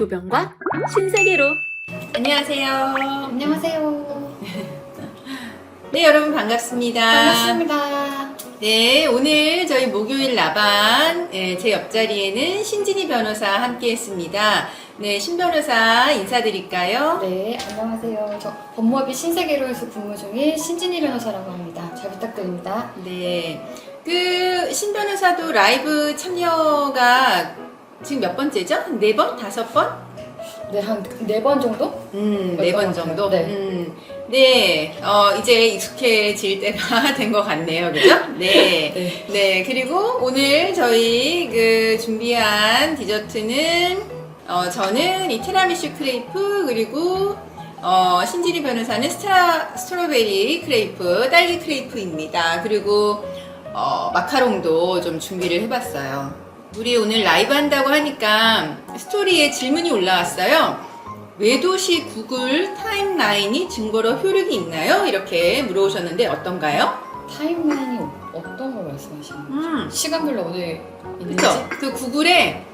조병과 신세계로. 안녕하세요. 안녕하세요. 네, 여러분 반갑습니다. 반갑습니다. 네, 오늘 저희 목요일 라반 제 옆자리에는 신진희 변호사 함께 했습니다. 네, 신 변호사 인사드릴까요? 네, 안녕하세요. 저 법무업이 신세계로에서 근무 중인 신진희 변호사라고 합니다. 잘 부탁드립니다. 네, 신 변호사도 라이브 참여가 지금 몇 번째죠? 4번? 5번? 네, 한 4번 정도? 4번 정도? 네. 네, 이제 익숙해질 때가 된 것 같네요. 그죠? 네. 네. 네, 그리고 오늘 저희 준비한 디저트는, 저는 이 티라미슈 크레이프, 그리고, 신지리 변호사는 스트로베리 크레이프, 딸기 크레이프입니다. 그리고, 마카롱도 좀 준비를 해봤어요. 우리 오늘 라이브 한다고 하니까 스토리에 질문이 올라왔어요. 외도시 구글 타임라인이 증거로 효력이 있나요? 이렇게 물어보셨는데 어떤가요? 타임라인이 어떤 걸 말씀하시는 거죠? 시간별로 어디 있는지? 그쵸? 그 구글에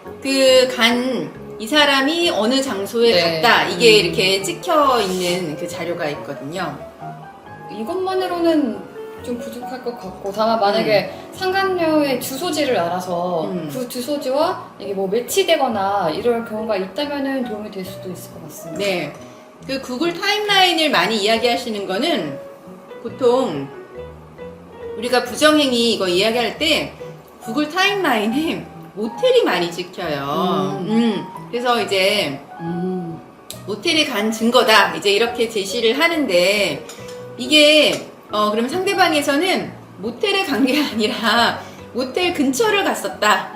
이 사람이 어느 장소에 네. 갔다 이게 이렇게 찍혀 있는 그 자료가 있거든요. 이것만으로는 좀 부족할 것 같고, 다만 만약에 상간녀의 주소지를 알아서 그 주소지와 이게 뭐 매치되거나 이럴 경우가 있다면은 도움이 될 수도 있을 것 같습니다. 네. 그 구글 타임라인을 많이 이야기하시는 거는 보통 우리가 부정행위 이거 이야기할 때 구글 타임라인에 모텔이 많이 찍혀요. 그래서 이제 모텔에 간 증거다 이제 이렇게 제시를 하는데 이게 그럼 상대방에서는 모텔에 간 게 아니라 모텔 근처를 갔었다.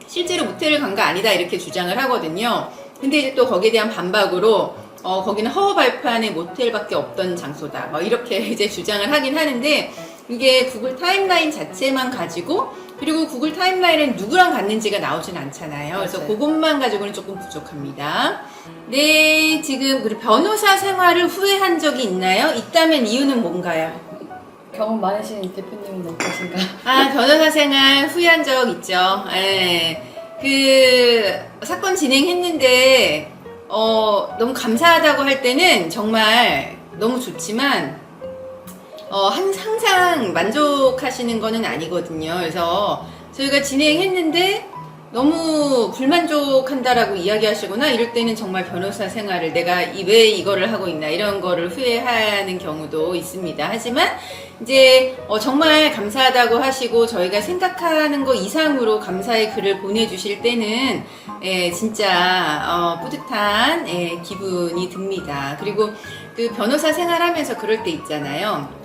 실제로 모텔을 간 거 아니다 이렇게 주장을 하거든요. 근데 이제 또 거기에 대한 반박으로 거기는 허허 발판의 모텔밖에 없던 장소다. 뭐 이렇게 이제 주장을 하긴 하는데 이게 구글 타임라인 자체만 가지고 그리고 구글 타임라인은 누구랑 갔는지가 나오진 않잖아요. 그래서 맞아요. 그것만 가지고는 조금 부족합니다. 네, 지금 우리 변호사 생활을 후회한 적이 있나요? 있다면 이유는 뭔가요? 경험 많으신 대표님은 어떠신가? 아, 변호사 생활 후회한 적 있죠. 예. 사건 진행했는데, 너무 감사하다고 할 때는 정말 너무 좋지만, 항상 만족하시는 거는 아니거든요. 그래서 저희가 진행했는데, 너무 불만족한다라고 이야기하시거나 이럴 때는 정말 변호사 생활을 내가 왜 이거를 하고 있나 이런 거를 후회하는 경우도 있습니다. 하지만 이제 정말 감사하다고 하시고 저희가 생각하는 거 이상으로 감사의 글을 보내주실 때는 진짜 뿌듯한 기분이 듭니다. 그리고 그 변호사 생활하면서 그럴 때 있잖아요.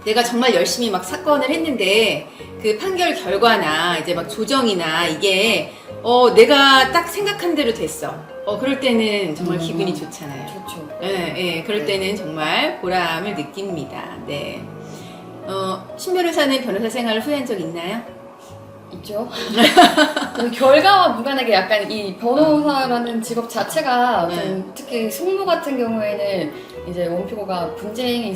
내가 정말 열심히 막 사건을 했는데 그 판결 결과나 이제 막 조정이나 이게 내가 딱 생각한 대로 됐어. 그럴 때는 정말 기분이 좋잖아요. 좋죠. 예, 그럴 때는 정말 보람을 느낍니다. 네. 신 변호사는 변호사 생활을 후회한 적 있나요? 있죠. 결과와 무관하게 약간 이 변호사라는 직업 자체가 좀 특히 승무 같은 경우에는 이제 원피고가 분쟁이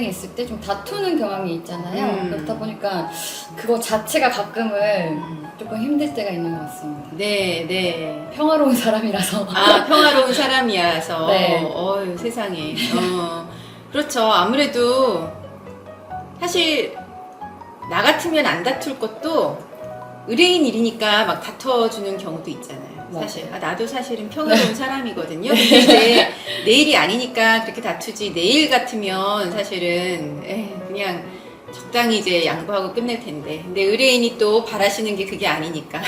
있을 때 좀 다투는 경향이 있잖아요. 그렇다 보니까 그거 자체가 가끔은 조금 힘들 때가 있는 것 같습니다. 네. 평화로운 사람이라서. 아, 평화로운 사람이어서. 네. 어휴, 세상에. 그렇죠. 아무래도 사실 나 같으면 안 다툴 것도 의뢰인 일이니까 막 다퉈주는 경우도 있잖아요. 사실 나도 사실은 평화로운 사람이거든요. 근데 이제 내일이 아니니까 그렇게 다투지. 내일 같으면 사실은 그냥 적당히 이제 양보하고 끝낼 텐데. 근데 의뢰인이 또 바라시는 게 그게 아니니까.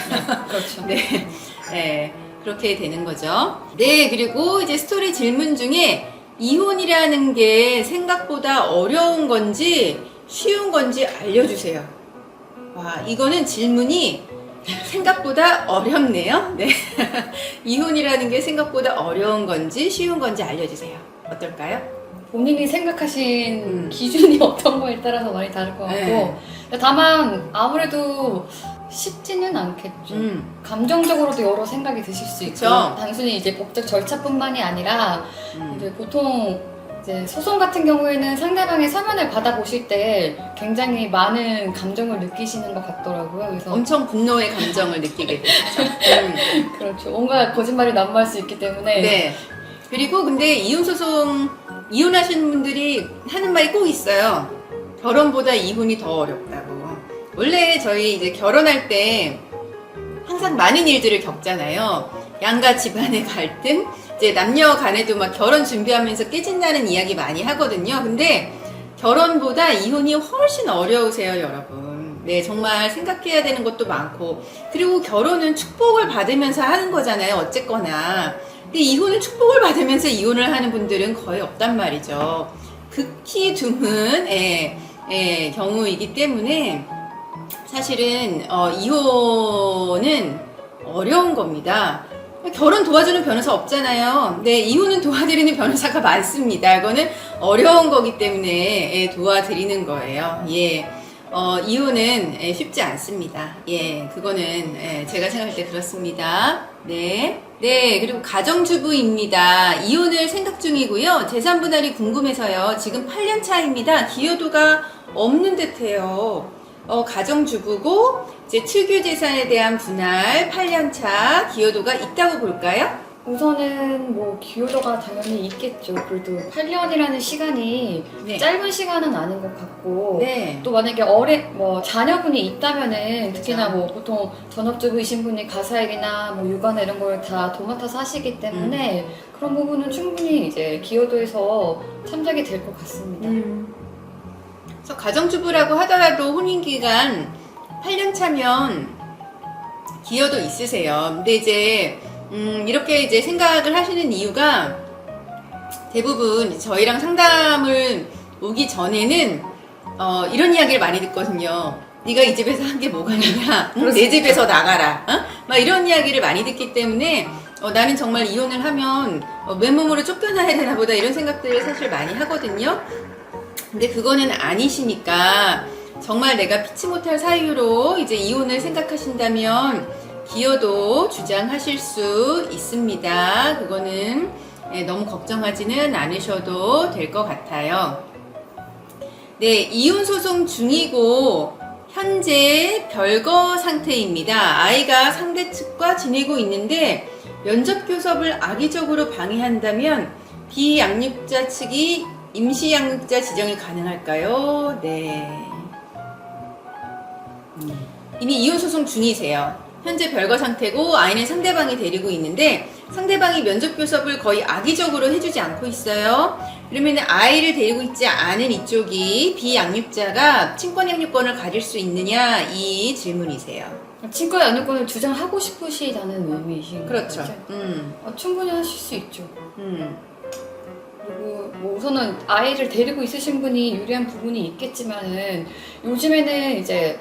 그렇죠. 네, 그렇게 되는 거죠. 네, 그리고 이제 스토리 질문 중에 이혼이라는 게 생각보다 어려운 건지 쉬운 건지 알려주세요. 와, 이거는 질문이 생각보다 어렵네요. 네. 이혼이라는 게 생각보다 어려운 건지 쉬운 건지 알려주세요. 어떨까요? 본인이 생각하신 기준이 어떤 거에 따라서 많이 다를 것 같고, 다만 아무래도 쉽지는 않겠죠. 감정적으로도 여러 생각이 드실 수 있고, 그쵸? 단순히 이제 법적 절차뿐만이 아니라 이제 보통 이제 소송 같은 경우에는 상대방의 서면을 받아보실 때 굉장히 많은 감정을 느끼시는 것 같더라고요. 그래서 엄청 분노의 감정을 느끼게 되죠. 그렇죠. 뭔가 거짓말이 난무할 수 있기 때문에 네. 그리고 근데 이혼소송, 이혼하시는 분들이 하는 말이 꼭 있어요. 결혼보다 이혼이 더 어렵다고. 원래 저희 이제 결혼할 때 항상 많은 일들을 겪잖아요. 양가 집안의 갈등, 이제 남녀 간에도 막 결혼 준비하면서 깨진다는 이야기 많이 하거든요. 근데 결혼보다 이혼이 훨씬 어려우세요, 여러분. 네, 정말 생각해야 되는 것도 많고. 그리고 결혼은 축복을 받으면서 하는 거잖아요, 어쨌거나. 근데 이혼은 축복을 받으면서 이혼을 하는 분들은 거의 없단 말이죠. 극히 드문 경우이기 때문에 사실은 이혼은 어려운 겁니다. 결혼 도와주는 변호사 없잖아요. 네, 이혼은 도와드리는 변호사가 많습니다. 이거는 어려운 거기 때문에 도와드리는 거예요. 예. 이혼은 쉽지 않습니다. 예, 그거는 제가 생각할 때 그렇습니다. 네. 네, 그리고 가정주부입니다. 이혼을 생각 중이고요. 재산 분할이 궁금해서요. 지금 8년 차입니다. 기여도가 없는 듯해요. 가정주부고 이제 특유 재산에 대한 분할 8년 차 기여도가 있다고 볼까요? 우선은 뭐 기여도가 당연히 있겠죠. 그래도 8년이라는 시간이 네. 짧은 시간은 아닌 것 같고 네. 또 만약에 자녀분이 있다면은 특히나 뭐 보통 전업주부이신 분이 가사일이나 뭐 육아나 이런 걸 다 도맡아서 하시기 때문에 그런 부분은 충분히 이제 기여도에서 참작이 될 것 같습니다. 그래서 가정주부라고 하더라도 혼인기간 8년 차면 기여도 있으세요. 근데 이제 이렇게 이제 생각을 하시는 이유가 대부분 저희랑 상담을 오기 전에는 이런 이야기를 많이 듣거든요. 네가 이 집에서 한 게 뭐가 있냐? 내 집에서 나가라. 막 이런 이야기를 많이 듣기 때문에 나는 정말 이혼을 하면 맨몸으로 쫓겨나야 되나 보다 이런 생각들을 사실 많이 하거든요. 근데 그거는 아니시니까 정말 내가 피치 못할 사유로 이제 이혼을 생각하신다면 기여도 주장하실 수 있습니다. 그거는 너무 걱정하지는 않으셔도 될 것 같아요. 네, 이혼 소송 중이고 현재 별거 상태입니다. 아이가 상대 측과 지내고 있는데 면접 교섭을 악의적으로 방해한다면 비양육자 측이 임시양육자 지정이 가능할까요? 네. 이미 이혼 소송 중이세요. 현재 별거 상태고 아이는 상대방이 데리고 있는데 상대방이 면접 교섭을 거의 악의적으로 해주지 않고 있어요. 그러면 아이를 데리고 있지 않은 이쪽이 비양육자가 친권 양육권을 가질 수 있느냐 이 질문이세요. 친권 양육권을 주장하고 싶으시다는 의미이신 그렇죠. 거죠? 충분히 하실 수 있죠. 그리고 뭐 우선은 아이를 데리고 있으신 분이 유리한 부분이 있겠지만은 요즘에는 이제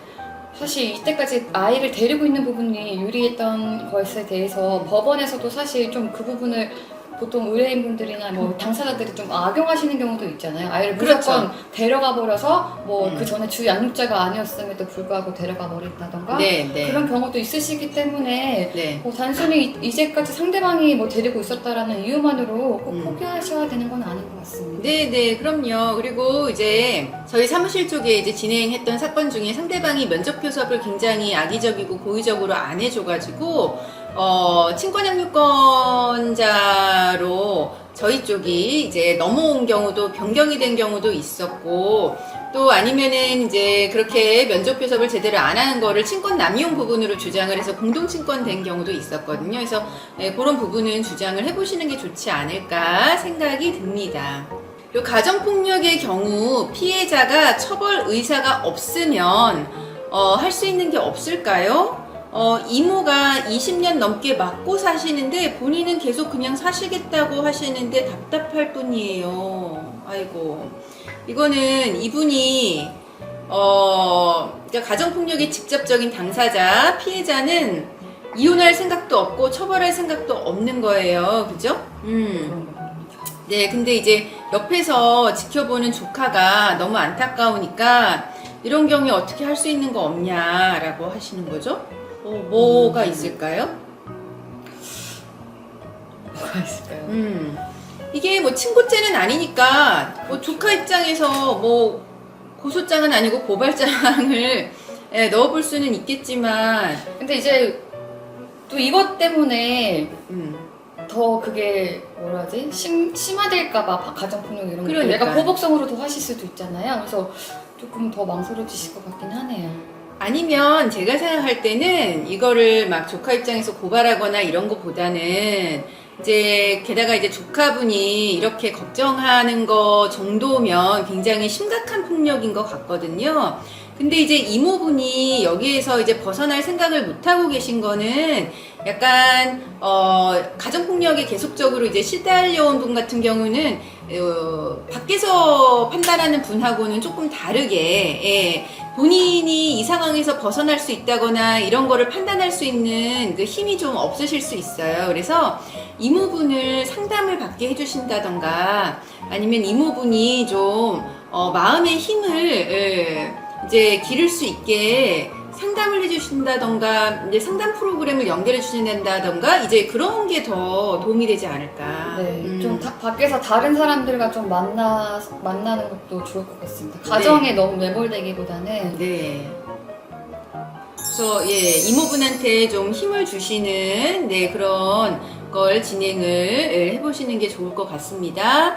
사실 이때까지 아이를 데리고 있는 부분이 유리했던 것에 대해서 법원에서도 사실 좀 그 부분을 보통 의뢰인분들이나 뭐 당사자들이 좀 악용하시는 경우도 있잖아요. 아이를 무조건 그렇죠. 데려가 버려서 뭐 그 전에 주 양육자가 아니었음에도 불구하고 데려가 버린다던가 네, 네. 그런 경우도 있으시기 때문에 네. 뭐 단순히 이제까지 상대방이 뭐 데리고 있었다라는 이유만으로 꼭 포기하셔야 되는 건 아닌 것 같습니다. 네, 그럼요. 그리고 이제 저희 사무실 쪽에 이제 진행했던 사건 중에 상대방이 면접 교섭을 굉장히 악의적이고 고의적으로 안 해줘가지고 친권양육권자로 저희 쪽이 이제 넘어온 경우도 변경이 된 경우도 있었고 또 아니면은 이제 그렇게 면접 교섭을 제대로 안 하는 거를 친권 남용 부분으로 주장을 해서 공동 친권 된 경우도 있었거든요. 그래서 그런 부분은 주장을 해보시는 게 좋지 않을까 생각이 듭니다. 그리고 가정폭력의 경우 피해자가 처벌 의사가 없으면 할 수 있는 게 없을까요? 이모가 20년 넘게 맞고 사시는데 본인은 계속 그냥 사시겠다고 하시는데 답답할 뿐이에요. 아이고. 이거는 이분이 그러니까 가정폭력의 직접적인 당사자, 피해자는 이혼할 생각도 없고 처벌할 생각도 없는 거예요. 그죠? 네, 근데 이제 옆에서 지켜보는 조카가 너무 안타까우니까 이런 경우에 어떻게 할 수 있는 거 없냐라고 하시는 거죠? 뭐가 있을까요? 뭐가 있을까요? 이게 뭐 친고죄는 아니니까 뭐 조카 입장에서 뭐 고소장은 아니고 고발장을 예, 넣어볼 수는 있겠지만 근데 이제 또 이것 때문에 음, 더 그게 뭐라 하지? 심화될까봐 가정폭력 이런 거 그러니까. 약간 보복성으로 더 하실 수도 있잖아요. 그래서 조금 더 망설여지실 것 같긴 하네요. 아니면 제가 생각할 때는 이거를 막 조카 입장에서 고발하거나 이런 것보다는 이제 게다가 이제 조카분이 이렇게 걱정하는 거 정도면 굉장히 심각한 폭력인 것 같거든요. 근데 이제 이모분이 여기에서 이제 벗어날 생각을 못 하고 계신 거는 약간 가정폭력에 계속적으로 이제 시달려온 분 같은 경우는 밖에서 판단하는 분하고는 조금 다르게 예, 본인이 이 상황에서 벗어날 수 있다거나 이런 거를 판단할 수 있는 그 힘이 좀 없으실 수 있어요. 그래서 이모분을 상담을 받게 해주신다던가 아니면 이모분이 좀 마음의 힘을 예, 이제 기를 수 있게 상담을 해주신다던가 이제 상담 프로그램을 연결해 주신다던가 이제 그런 게 더 도움이 되지 않을까. 네, 좀 밖에서 다른 사람들과 좀 만나는 것도 좋을 것 같습니다. 가정에 너무 매몰되기보다는 네. 그래서 예, 이모분한테 좀 힘을 주시는 네, 그런 걸 진행을 해보시는 게 좋을 것 같습니다.